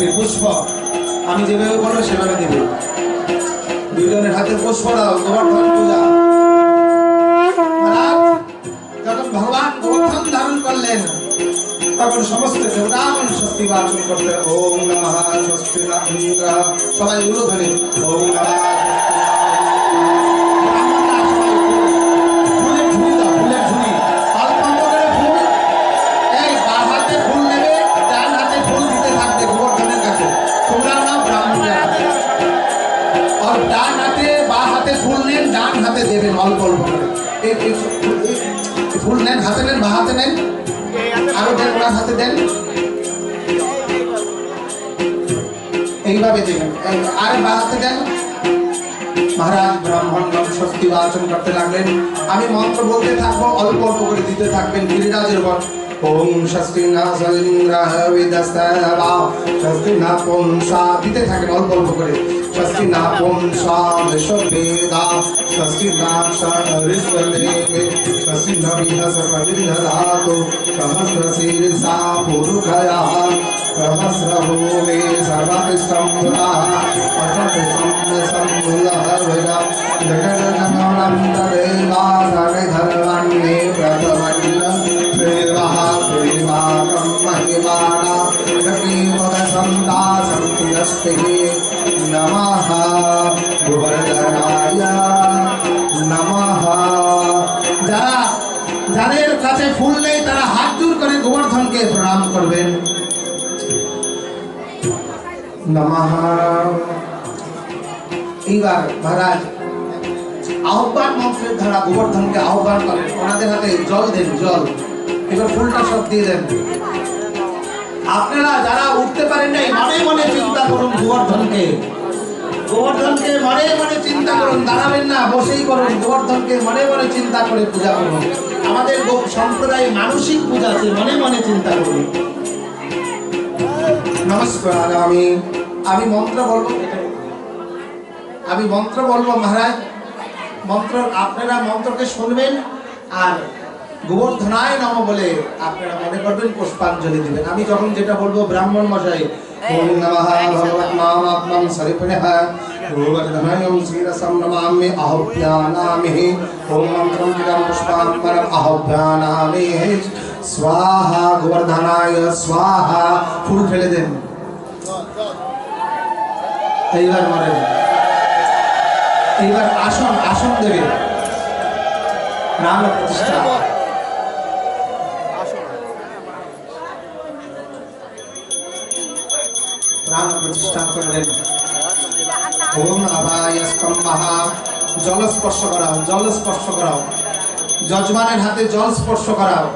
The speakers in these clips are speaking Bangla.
পুষ্পে পুষ্প আমি যেভাবে বলবো সেভাবে দেবে। দুইজনের হাতে পুষ্প দাও, গোবর্ধন পূজা। যখন ভগবান গোবর্ধন ধারণ করলেন তখন সমস্ত দেবতাগণ স্বস্তি বাচন করতে ওম নমঃ স্বস্তি না ইন্দ্র, সবাই উলো ধরে ওম নমঃ দেবেন অল্প অল্প করে। ফুল নেন, হাতে নেন বা হাতে নেন, আরো দেন, ওনার হাতে দেন, এইভাবে দেবেন, আর বা হাতে দেন। মহারাজ ব্রাহ্মণগণ স্বস্তি বাচন করতে লাগলেন। আমি মন্ত্র বলতে থাকবো, অল্প অল্প করে দিতে থাকবেন গিরিরাজের উপর। ওম স্বস্তি না সলিন্দ্রাহ বিদস্তাবা স্বস্তি না পুংসা দিতে থাকেন অল্প অল্প করে। স্বস্তি না পুংসা বিশ্ববেদা স্বস্তি না সরিষ্বলেবে স্বস্তি না বৃহস্পতির্দধাতু সহস্রশীর্ষা পুরুষয়া সহস্রভূমে সর্বতিষ্ঠম্ভুতাঃ অথসম্মূলহর্ভজা জগদজননন্দদেবা সর্বধর্মাণ্যে প্রথমণ্য प्रेमः प्रेमाकं महिमाना प्रकीर्तनसन्ता सन्तिरस्ते नमः गोवर्धनाय नमः। যারা যাদের কাছে ফুল নেই তারা হাত জোর করে গোবর্ধনকে প্রণাম করবেন। নমঃ। এইবার মহারাজ আহ্বান মন্ত্রের দ্বারা গোবর্ধনকে আহ্বান করেন। ওনাদের হাতে জল দেন, জল। এবার ফুলটা সব দিয়ে দেন। আপনারা যারা উঠতে পারেন নাই মনে মনে চিন্তা করুন গোবর্ধনকে, গোবর্ধনকে মনে মনে চিন্তা করুন, দাঁড়াবেন না, বসেই করুন। গোবর্ধনকে মনে মনে চিন্তা করে পূজা করুন। আমাদের সম্প্রদায় মানসিক পূজা আছে, মনে মনে চিন্তা করুন। নমস্কার। আমি মন্ত্র বলবো, আমি মন্ত্র বলবো মহারাজ। মন্ত্র আপনারা মন্ত্রকে শুনবেন আর গোবর্ধনায় নমঃ বলে আপনারা মনে করবেন, পুষ্পাঞ্জলি দিবেন। আমি যখন যেটা বলবো ব্রাহ্মণ মশাই ওম নমঃ ভগবন্নামাত্মং সরিপণঃ গোবর্ধনায় শিরসং নমামি আহ্বানামি ওম মন্ত্রং চিদং পুষ্পাম্বরম আহ্বানামি স্বাহা গোবর্ধনায় স্বাহা। ফুল ফেলে দেন। এইবার মরেন। এইবার আসন আসন দেবে প্রাণ প্রতিষ্ঠা। প্রাণ প্রতিষ্ঠা করলেন। ওম আবায়স্তম মহা। জল স্পর্শ করাও, জল স্পর্শ করাও, যজমানের হাতে জল স্পর্শ করাও।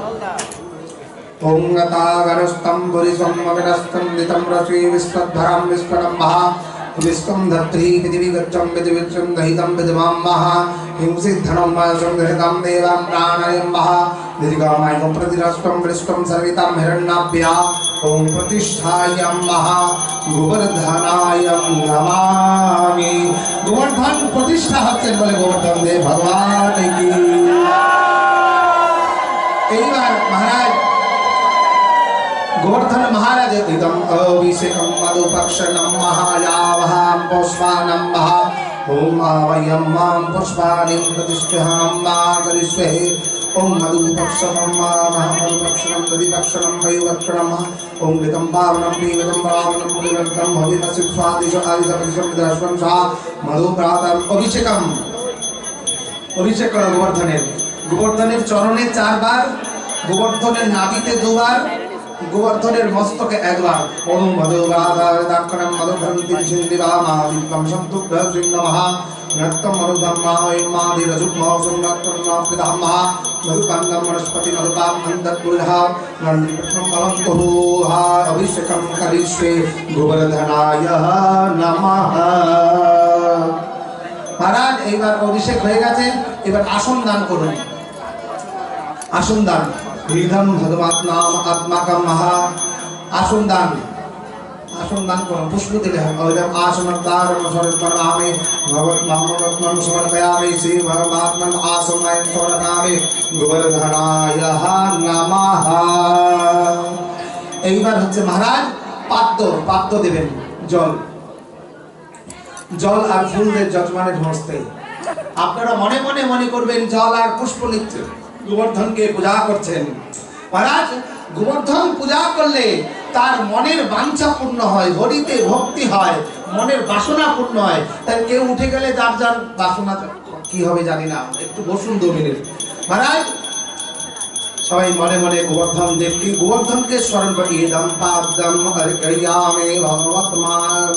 ওম গতাগরস্তম পুরিসম অবিনস্তম দিতম রশ্মি বিশ্বধরম বিশ্বরম মহা विष्णुं धत्रि पृथिवी गच्छं पृथिवीचं दहितं विद्वां महा हिंसिद्धनं संधृतं देवां प्राणायं महा दीर्घामायं प्रतिरष्टं वृष्टं सर्वितां हिरण्याभ्या ओम प्रतिष्ठायं महा गोवर्धनाय नमामि। गोवर्धन प्रतिष्ठा হচ্ছেন বলে গোবর্ধন দেব ভগবান কি। এইবার মহারাজ गोवर्धन महाराज इदम अभिषेकं मधुपक्षणं महायावहां पुष्पानं महा ओम आवयं मां पुष्पाणि प्रतिष्ठां मा करिष्ये ओम मधुपक्षणं महामधुपक्षणं दधिपक्षणं वैवक्षणं ओम ऋतं पावनं पीवनं पावनं पुलिवन्तं हविमसि स्वादिश आदिशपरिशं दर्शनं सा मधुप्रातम् अभिषेकं। अभिषेक करो गोवर्धनेर। गोवर्धनेर चरणे 4 বার, गोवर्धनेर नाभिते 2 বার, गोवर्धनेर मस्तके एकबार। ओम मधुवादाय दाक्षणं मधुभ्रन्ति सिन्धिवा महादीपं संतुभ्रं नमः नक्तं मधुधम्माय मादिरजुग्मौसं नक्तं नाप्रिदामः मधुपन्नं वनस्पति मधुपां अन्तर्पुरः नन्दिप्रथमं मलन्तुः अभिषेकं करिष्ये गोवर्धनाय नमः। महाराज এইবার অভিষেক হয়ে গেছে, এবার আসন দান করুন। আসন দান হৃদম ভগবাত্মাম আত্মাকাম মহা। আসন দান, আসন দান করুন। পুষ্প দিলে ওইরকম আসনদারম সমর্পয়ামি ভগবৎ সমর্পয়ামি শ্রী ভগবাত্মন আসনায় সমর্পয়ামি গোবর্ধনায় নমঃ। এইবার হচ্ছে মহারাজ পাদ্য দেবেন, জল আর ফুল দিয়ে যজমানের হস্তে। আপনারা মনে মনে মনে করবেন জল আর পুষ্প নিচ্ছে, গোবর্ধনকে পূজা করছেন। মহারাজ, গোবর্ধন পূজা করলে তার মনের বাঞ্ছা পূর্ণ হয়, হরিতে ভক্তি হয়, মনের বাসনা পূর্ণ হয়। তাই কেউ উঠে গেলে যার যার বাসনা কি হবে জানি না, একটু বসুন 2 মিনিট। মহারাজ, সবাই মনে মনে গোবর্ধন দেবকে, গোবর্ধনকে স্মরণ করি। ইদম পাদ্যম অর্ঘ্যামি ভগবত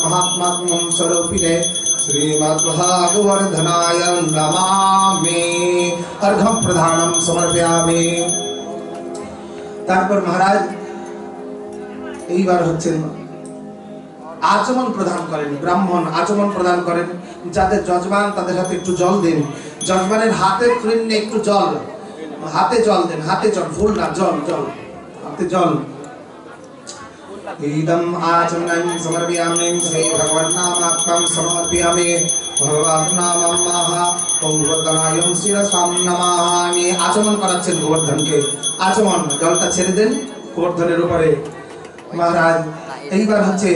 মহাত্মাত্মম স্বরূপিণে শ্রীমদ্ভাগবর্ধনায় নমামি। অর্ঘ্যম প্রদানম সমর্পয়ামি। তারপর মহারাজ এইবার হচ্ছেন আচমন প্রদান করেন, ব্রাহ্মণ আচমন প্রদান করেন। যাদের যজমান তাদের হাতে একটু জল দিন, যজমানের হাতে ফিরনে একটু জল, হাতে জল দেন, হাতে জল, ফুল না, জল, হাতে জল। ইদম আচমনং সমর্পয়ামি শ্রী ভগবন্নামাত্মং সমর্পয়ামি ভগবত নামং মহা ওম গোবর্ধনায় শিরসাম নমামি। আচমন করাচ্ছেন গোবর্ধনকে, আচমন, জলটা ছেড়ে দেন গোবর্ধনের উপরে। মহারাজ এইবার হচ্ছে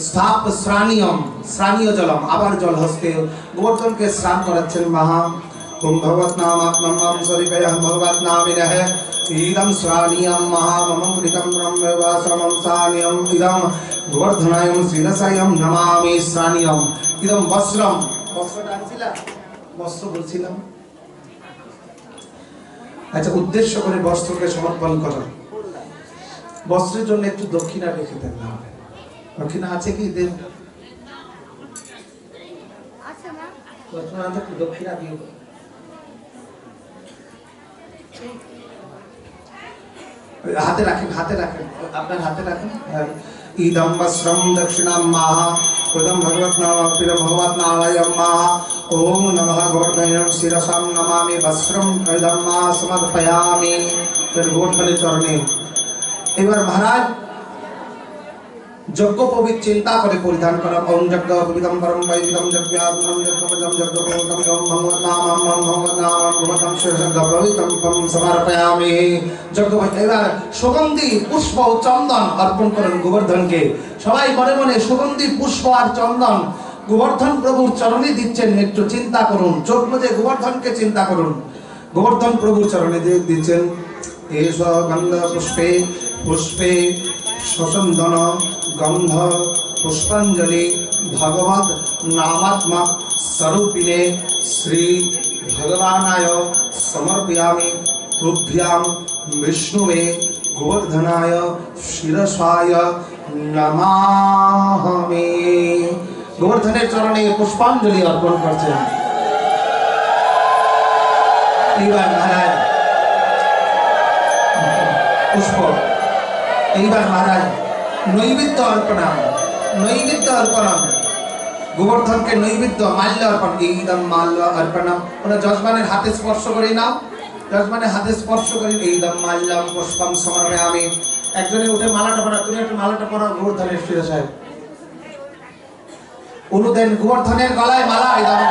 স্থাপ স্নানীয়ম, স্নানীয় জলম, আবার জল হস্তে গোবর্ধনকে স্নান করাচ্ছেন। মহা ওম ভগবত নামাত্মং সমর্পয়ামি ভগবত নামিনঃ ইদম স্নানীয়ম মহামম কৃতম ব্রহ্মবাসমম স্নানীয়ম ইদম গোবর্ধনায় শিরসায়ম নমামি। স্নানীয়ম ইদম বস্ত্রম, বস্ত্রটা আনছিলাম, বস্ত্র বলছিলাম। আচ্ছা, উদ্দেশ্য করে বস্ত্রকে সমর্পণ করা। বস্ত্রের জন্য একটু দক্ষিণা রেখে দেন, না দক্ষিণা আছে কি দেন, দক্ষিণা দিয়ে হাতে রাখেন, হাতে রাখেন, আপনার হাতে রাখেন। ইদম বস্ত্রম দক্ষিণাম মাহা প্রদম ভগবত নাম প্রিয় ভগবত নারায়ণ মাহা ওম নমঃ গোবর্ধনায় শিরসাম নমামি বস্ত্রম ইদম মা সমর্পয়ামি। গোবর্ধনের চরণে এবার মহারাজ যজ্ঞোপবীত চিন্তা করে পরিধান করা। ওম যজ্ঞ পবিতম পরম বৈদিকম যজ্ঞাত্মম যজ্ঞপদম যজ্ঞপদম ভগবত নামম ভগবত নামম ভগবতম শিরসং পবিতম সমর্পয়ামি। যজ্ঞ এবার সুগন্ধি পুষ্প ও চন্দন অর্পণ করেন গোবর্ধনকে। সবাই মনে মনে সুগন্ধি পুষ্প আর চন্দন গোবর্ধন প্রভুর চরণে দিচ্ছেন। একটু চিন্তা করুন, চোখ বুজে গোবর্ধনকে চিন্তা করুন, গোবর্ধন প্রভুর চরণে দিচ্ছেন। এষ গন্ধ পুষ্পে পুষ্পে সচন্দন গন্ধ পুষ্পাঞ্জলি ভগবত নামাত্মক স্বরূপিণে শ্রী ভগবানায় সমর্পয়ামি। তুভ্যাং বিষ্ণুবে গোবর্ধনায় শিরসায় নমামি। গোবর্ধনের চরণে পুষ্পাঞ্জলি অর্পণ করছেন। এইবার মহারাজ পুষ্প, এইবার মহারাজ নৈবেদ্য অর্পণম, নৈবেদ্য অর্পণম, গোবর্ধনকে নৈবেদ্য মাল্য অর্পণ। এইদম মাল্য অর্পণম, ওরা যজমানের হাতে স্পর্শ করে নাও, যজমানের হাতে স্পর্শ করে এইদম মাল্যম পুষ্পম সমর্পয়ামি। একজনে উঠে মালাটা পরা, তুমি একটু মালাটা পরাও গোবর্ধনের শিরসায়। উলু দেন গোবর্ধনের গলায় মালা। এইদম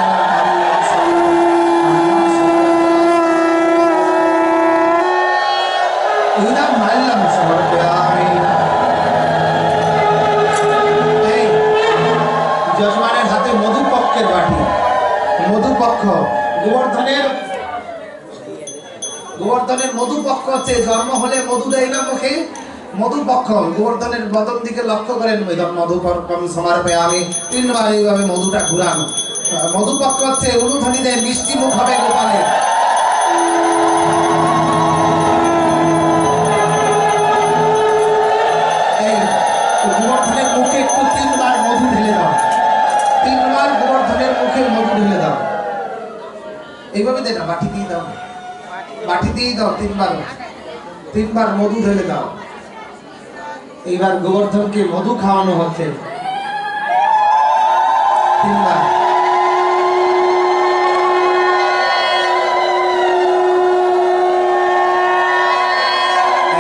ইদম মাল্যম সমর্পয়ামি। যজমানের হাতে মধুপক্ষের বাটি, মধুপক্ষ গোবর্ধনের মধুপক্ষ হচ্ছে, জন্ম হলে মধু দেয় না মুখে, মধুপক্ষ। গোবর্ধনের বদন দিকে লক্ষ্য করেন, মধুপক্কম সমর্পয়ামি। 3 বার এইভাবে মধুটা ঘুরান। মধুপক্ষ হচ্ছে উলুধ্বনি দেয়, মিষ্টি মুখ হবে গোপালের। গোবর্ধনের মুখে একটু 3 বার মধু ঢেলে দাও, 3 বার গোবর্ধনের মুখে মধু ঢেলে দাও। এইভাবে দে না, বাটি দিয়ে দাও, বাটি দিয়ে দাও, 3 বার মধু ঢেলে দাও। এইবার গোবর্ধনকে মধু খাওয়ানো হচ্ছে 3 বার।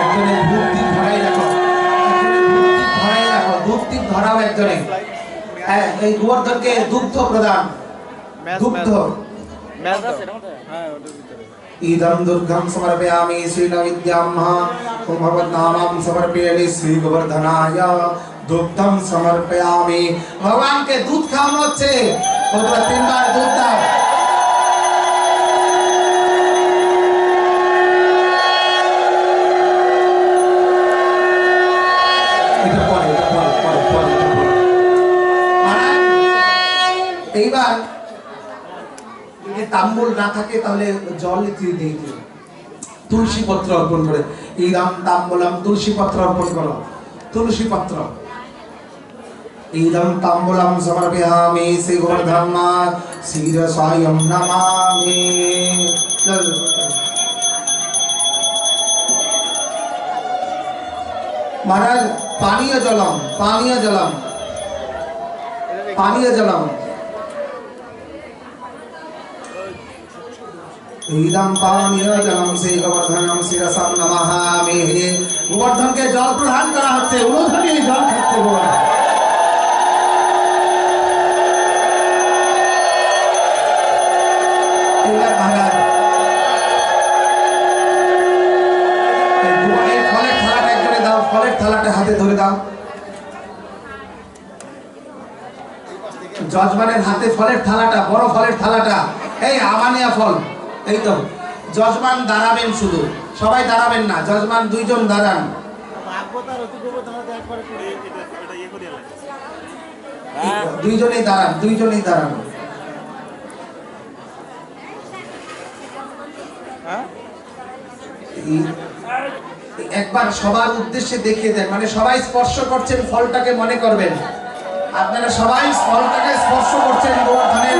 একজনে ধূপ দ্বীপ ধরাই রাখো, ধূপ দ্বীপ ধরাও একজনে। এই গোবর্ধনকে দুগ্ধ প্রদান, দুগ্ধ इदं दुर्गं समर्पयामि श्रीनविद्यां भगवद्नामं समर्पयामि श्री गोवर्धनाय दुग्धम समर्पयामि। भगवान के दूध खाओ হচ্ছে তোমরা 3 বার दूध দাও। এটা পরে এইবার যদি তাম্বুল না থাকে তাহলে জল দিয়ে দিও, তুলসী পত্র অর্পণ করে। ইদম তাম্বুলম, তুলসী পত্র অর্পণ করো, তুলসী পত্র। ইদম তাম্বুলম সমর্পয়ামি শ্রী গোবর্ধনা শিরসায়ম নমামি। মহারাজ পানীয় জলম, পানীয় জলম, পানীয় জলম। ইদম পানীয় জলম শ্রী গোবর্ধনম শিরসাম নমামি। গোবর্ধনকে জল প্রদান করা হচ্ছে, উলুধ্বনি জল খাচ্ছে গোবর্ধন। এবার মহারাজ ফলের থালাটা একজনে দাও, ফলের থালাটা হাতে ধরে দাও। যজমানের হাতে ফলের থালাটা, বড় ফলের থালাটা, এই আমানিয়া ফল। এই তো যজমান দাঁড়াবেন, শুধু সবাই দাঁড়াবেন না, যজমান দুইজন দাঁড়ান। দুইজনেই দাঁড়ান, দুইজনেই দাঁড়ান। একবার সবার উদ্দেশ্যে দেখিয়ে দেন, মানে সবাই স্পর্শ করছেন ফলটাকে, মনে করবেন আপনারা সবাই ফলটাকে স্পর্শ করছেন গোবর্ধনের।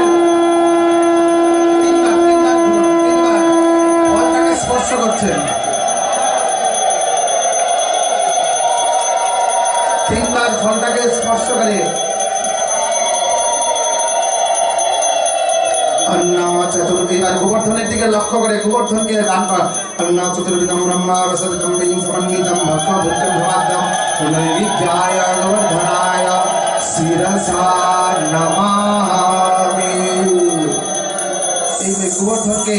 তিনবার ফলটাকে স্পর্শ করছেন, তিনবার ফলটাকে স্পর্শ করে। এবার গোবর্ধনের দিকে লক্ষ্য করে গোবর্ধনকে দান করা। অন্ন চতুর্বিধম ব্রহ্মা রসবিধম বিং সমন্বিতম ভক্তভূতম ভবাদ্যম নৈবেদ্যায় গোবর্ধনায় শিরসা নমামি। এই গোবর্ধনকে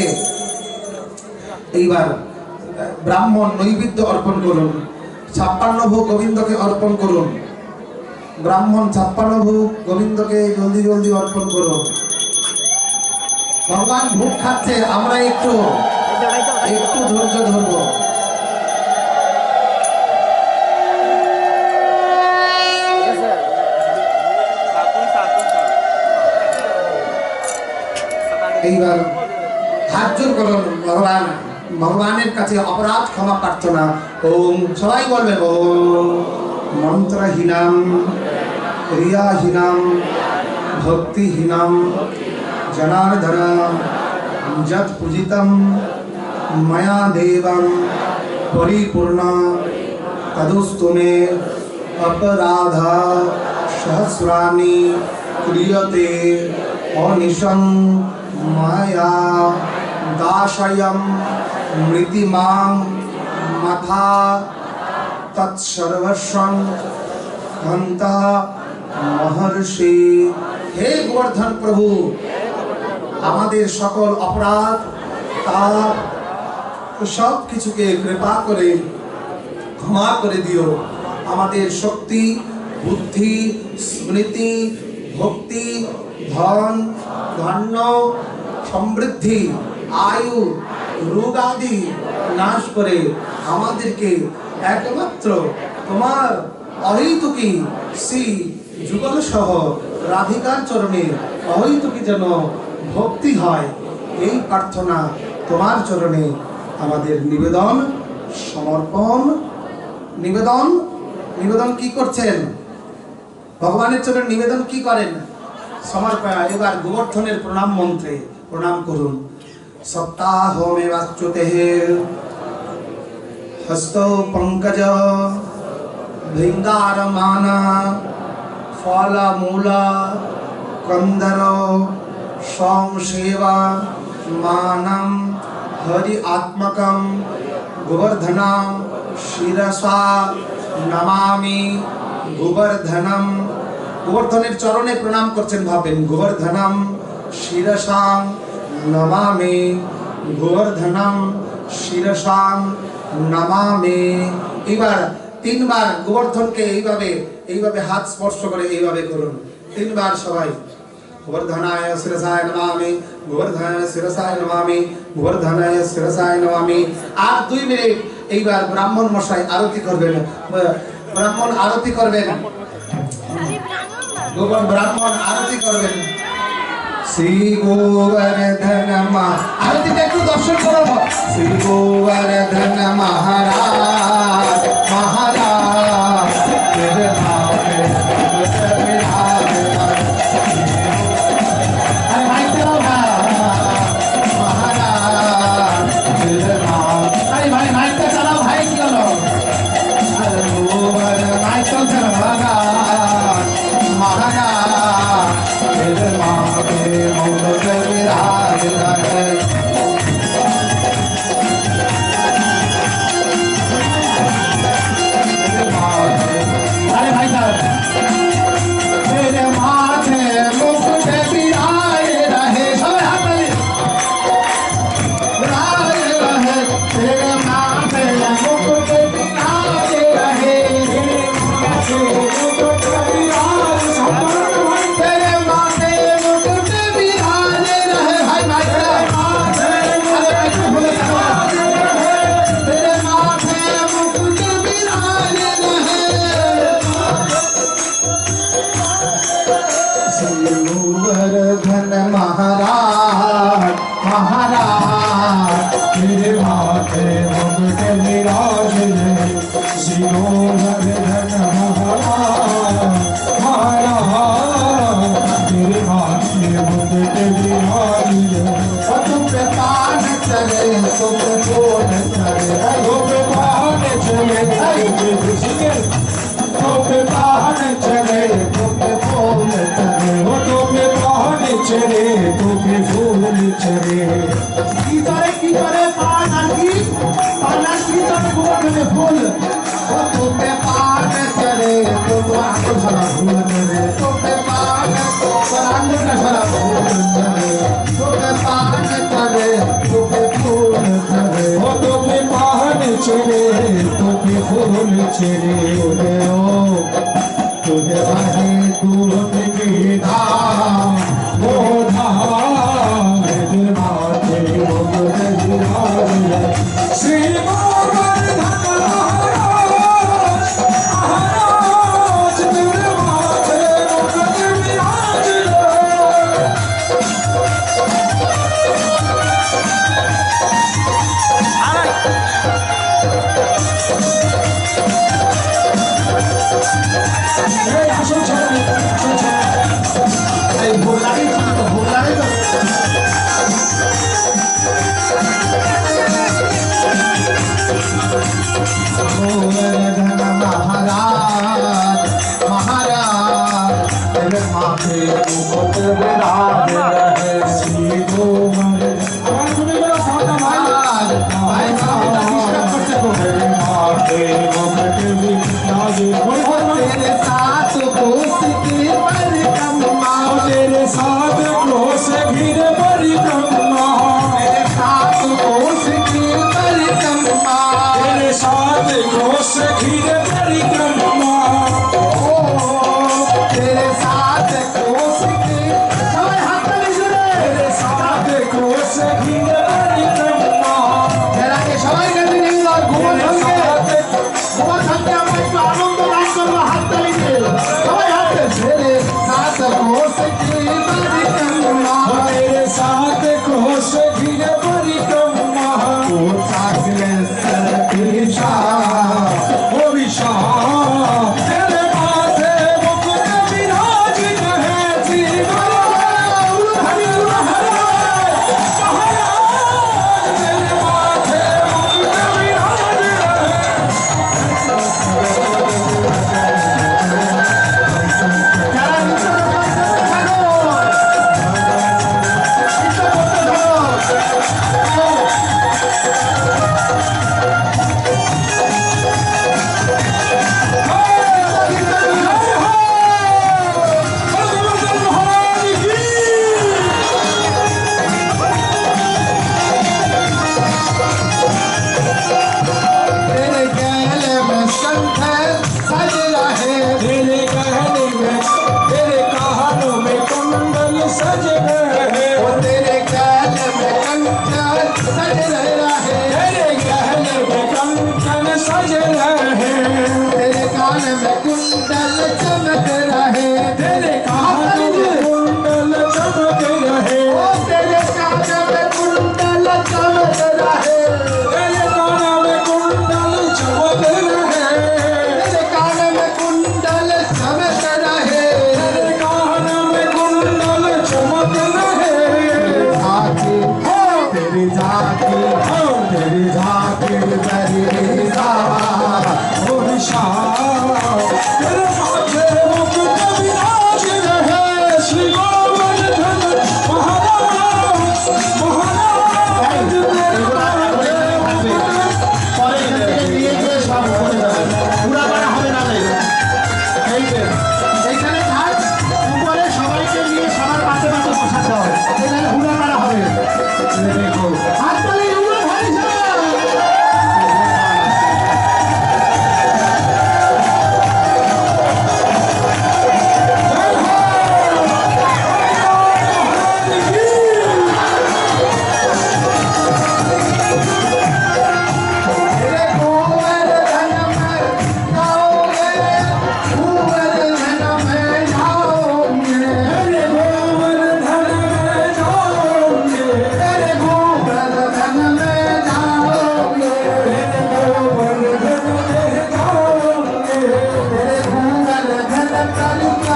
এইবার ব্রাহ্মণ নৈবেদ্য অর্পণ করুন, 56 ভোগ গোবিন্দকে অর্পণ করুন। ব্রাহ্মণ 56 ভোগ গোবিন্দকে জলদি জলদি অর্পণ করুন। ভগবান ভোগ খাচ্ছে, আমরা একটু একটু ধৈর্য ধরবো। এইবার হাত জোর করুন ভগবান, ভগবানের কাছে অপরাধ ক্ষমা প্রার্থনা। ওম সবাই বলবে ওম মন্ত্রহীনাম ক্রিয়াহীনাম ভক্তিহীনাম জনার্দন যৎ পূজিতম ময়া দেবং পরিপূর্ণ তদুস্তু মে অপরাধ সহস্রাণি ক্রিয়তে অনিশং মায়া দাশয়ম মৃতিমাং মাথা তৎসর্বস্বং হন্তা মহর্ষি। হে গোবর্ধন প্রভু, আমাদের সকল অপরাধ তাপ সব কিছুকে কৃপা করে ক্ষমা করে দিও। আমাদের শক্তি, বুদ্ধি, স্মৃতি, ভক্তি, ধন, ধন্য, সমৃদ্ধি, আয়ু, রোগাদি নাশ করে আমাদেরকে একমাত্র তোমার অহৈতুকী শ্রী যুগল সহ রাধিকার চরণে অহৈতুকী যেন ভক্তি হয়, এই প্রার্থনা তোমার চরণে আমাদের নিবেদন সমর্পণ। নিবেদন নিবেদন কি করছেন? ভগবানের চরণে নিবেদন কি করেন? সমর্পয়া। এবার গোবর্ধনের প্রণাম মন্ত্রে প্রণাম করুন। সপ্তাহ মে বাচ্যুতে হস্ত পঙ্কজ ভৃঙ্গার মানা ফল মূল কন্দর সংসেবা মানম হরি আত্মকম গোবর্ধনম শিরসা নমামি। গোবর্ধনম, গোবর্ধনের চরণে প্রণাম করছেন, ভাবেন গোবর্ধনম শিরসা নমামি। গোবর্ধনম শিরসাম নমামি। এবার তিনবার গোবর্ধনকে এইভাবে হাত স্পর্শ করে এইভাবে করুন তিনবার সবাই। গোবর্ধনায় শিরসায় নমামি, গোবর্ধনায় শিরসায় নমামি, গোবর্ধনায় শিরসায় নমামি। আর 2 মিনিট এইবার ব্রাহ্মণ মশাই আরতি করবেন, ব্রাহ্মণ আরতি করবেন, ব্রাহ্মণ আরতি করবেন। শ্রী গোবর্ধন আরতিটা একটু দর্শন করব। শ্রী গোবর্ধন মহারাজ মহারাজ तेरे माथे मुकुट विराजित है।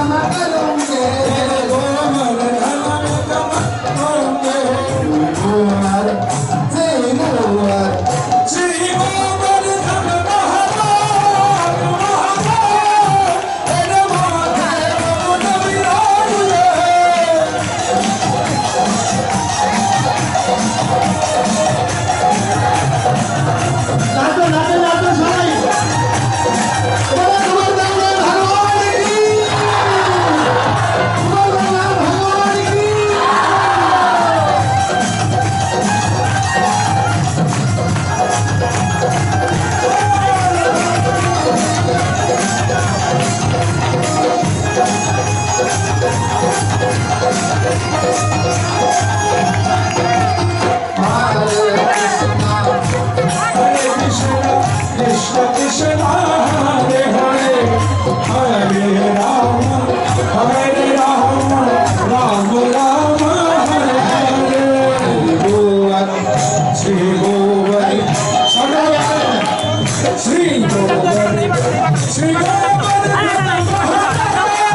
क्षमा करूंगे